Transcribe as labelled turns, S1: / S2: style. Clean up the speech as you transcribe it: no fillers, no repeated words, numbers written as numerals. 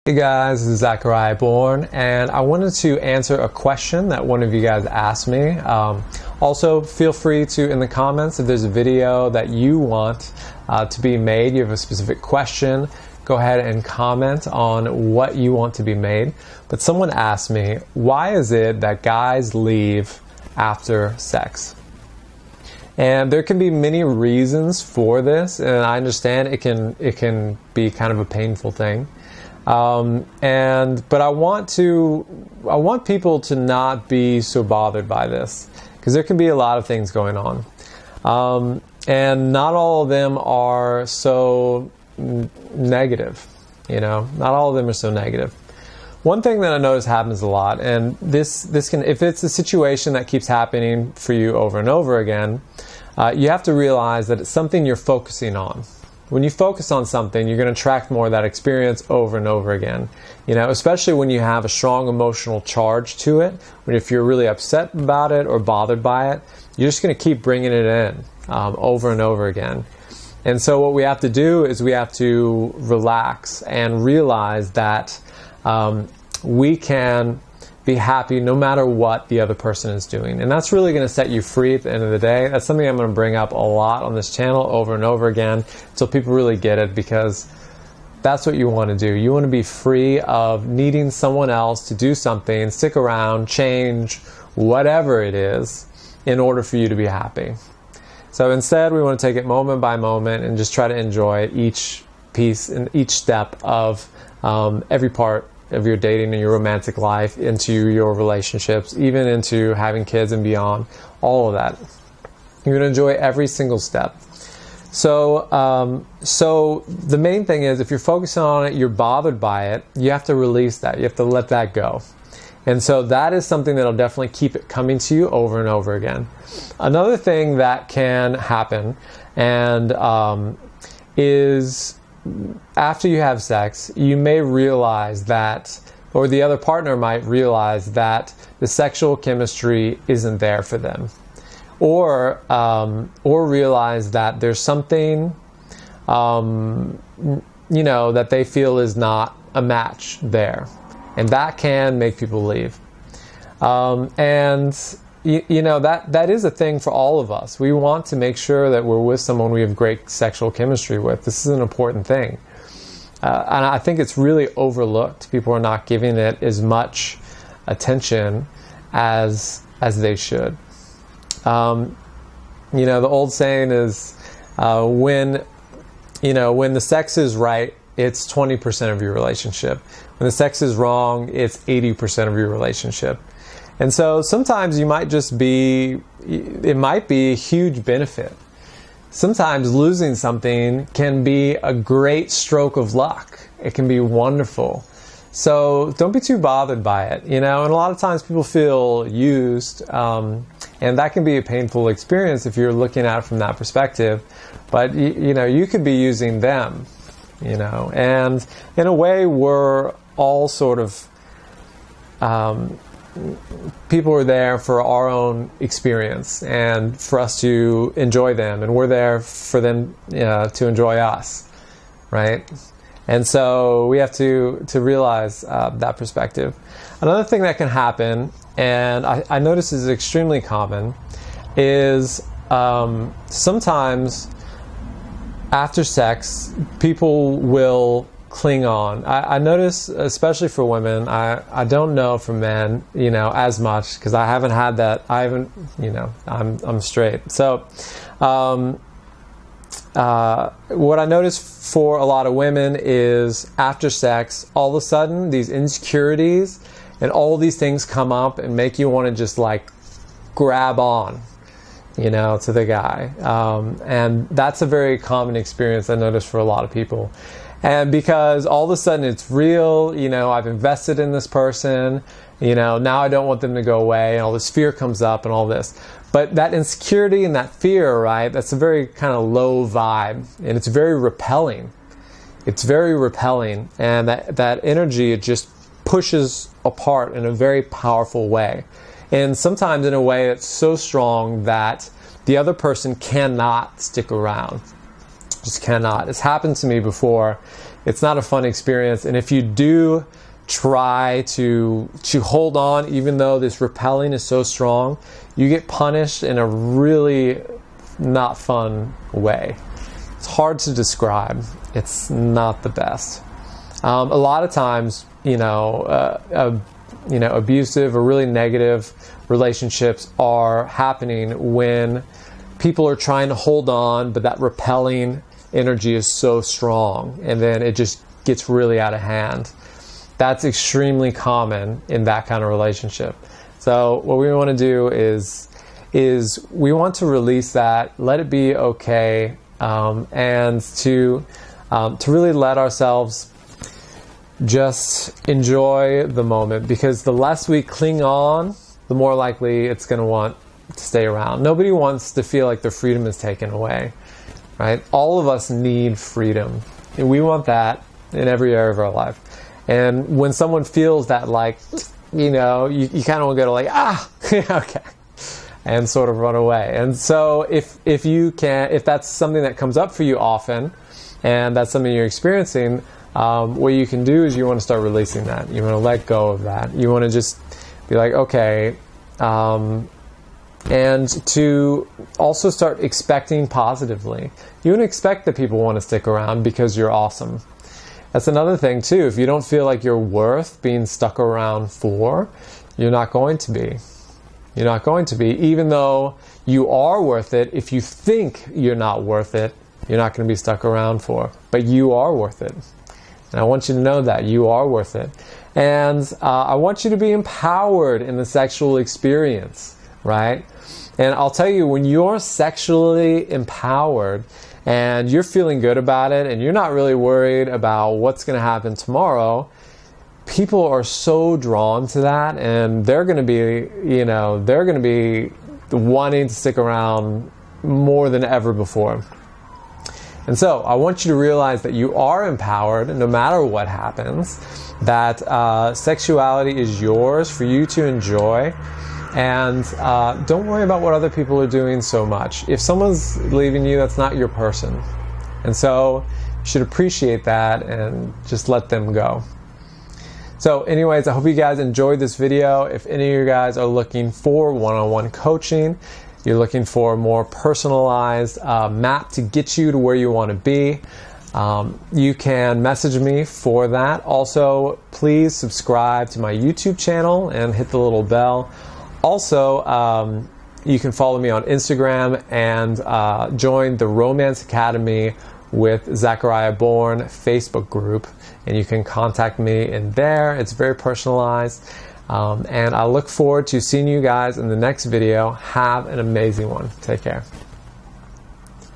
S1: Hey guys, this is Zachariah Bourne, and I wanted to answer a question that one of you guys asked me. Also, feel free to, in the comments, if there's a video that you want to be made, you have a specific question, go ahead and comment on what you want to be made. But someone asked me, why is it that guys leave after sex? And there can be many reasons for this, and I understand it can be kind of a painful thing. But I want people to not be so bothered by this, because there can be a lot of things going on, and not all of them are so negative. Not all of them are so negative. One thing that I notice happens a lot, and this can, if it's a situation that keeps happening for you over and over again, you have to realize that it's something you're focusing on. When you focus on something, you're going to attract more of that experience over and over again. Especially when you have a strong emotional charge to it. If you're really upset about it or bothered by it, you're just going to keep bringing it in over and over again. And so what we have to do is we have to relax and realize that we can be happy no matter what the other person is doing. And that's really going to set you free at the end of the day. That's something I'm going to bring up a lot on this channel over and over again so people really get it, because that's what you want to do. You want to be free of needing someone else to do something, stick around, change, whatever it is, in order for you to be happy. So instead, we want to take it moment by moment and just try to enjoy each piece and each step of every part of your dating and your romantic life, into your relationships, even into having kids and beyond, all of that. You're going to enjoy every single step. So the main thing is, if you're focusing on it, you're bothered by it, you have to release that. You have to let that go. And so that is something that'll definitely keep it coming to you over and over again. Another thing that can happen is after you have sex, you may realize that, or the other partner might realize that the sexual chemistry isn't there for them, or realize that there's something, that they feel is not a match there, and that can make people leave. That is a thing for all of us. We want to make sure that we're with someone we have great sexual chemistry with. This is an important thing. And I think it's really overlooked. People are not giving it as much attention as they should. The old saying is, when the sex is right, it's 20% of your relationship. When the sex is wrong, it's 80% of your relationship. And so sometimes it might be a huge benefit. Sometimes losing something can be a great stroke of luck. It can be wonderful. So don't be too bothered by it, and a lot of times people feel used, and that can be a painful experience if you're looking at it from that perspective. But, you could be using them, and in a way we're all sort of, people are there for our own experience and for us to enjoy them, and we're there for them to enjoy us, right? And so we have to realize that perspective. Another thing that can happen, and I notice is extremely common, is sometimes after sex, people will cling on. I notice, especially for women, I don't know for men, as much, because I haven't had that. I'm straight. So, what I notice for a lot of women is after sex, all of a sudden, these insecurities and all these things come up and make you want to just grab on, to the guy. And that's a very common experience I notice for a lot of people. And because all of a sudden it's real, I've invested in this person, now I don't want them to go away, and all this fear comes up and all this. But that insecurity and that fear, right, that's a very kind of low vibe, and it's very repelling. It's very repelling, and that energy, it just pushes apart in a very powerful way. And sometimes in a way that's so strong that the other person cannot stick around. Just cannot. It's happened to me before. it's not a fun experience. And if you do try to hold on, even though this repelling is so strong, you get punished in a really not fun way. It's hard to describe. It's not the best. A lot of times, abusive or really negative relationships are happening when people are trying to hold on, but that repelling energy is so strong, and then it just gets really out of hand. That's extremely common in that kind of relationship. So what we want to do is we want to release that, let it be okay, and to really let ourselves just enjoy the moment, because the less we cling on, the more likely it's going to want to stay around. Nobody wants to feel like their freedom is taken away, right? All of us need freedom, and we want that in every area of our life. And when someone feels that, like, you kind of want to go to like, okay, and sort of run away. And so if that's something that comes up for you often, and that's something you're experiencing, what you can do is you want to start releasing that. You want to let go of that. You want to just be like, okay, and to also start expecting positively. You want to expect that people want to stick around because you're awesome. That's another thing too. If you don't feel like you're worth being stuck around for, you're not going to be. You're not going to be. Even though you are worth it, if you think you're not worth it, you're not going to be stuck around for. But you are worth it. And I want you to know that you are worth it. And I want you to be empowered in the sexual experience, right? And I'll tell you, when you're sexually empowered and you're feeling good about it and you're not really worried about what's going to happen tomorrow, people are so drawn to that, and they're going to be wanting to stick around more than ever before. And so I want you to realize that you are empowered no matter what happens, that sexuality is yours for you to enjoy, and don't worry about what other people are doing so much. If someone's leaving you, that's not your person. And so you should appreciate that and just let them go. So anyways, I hope you guys enjoyed this video. If any of you guys are looking for one-on-one coaching, you're looking for a more personalized map to get you to where you want to be, you can message me for that. Also, please subscribe to my YouTube channel and hit the little bell. Also, you can follow me on Instagram and join the Romance Academy with Zachariah Bourne Facebook group, and you can contact me in there. It's very personalized. And I look forward to seeing you guys in the next video. Have an amazing one. Take care.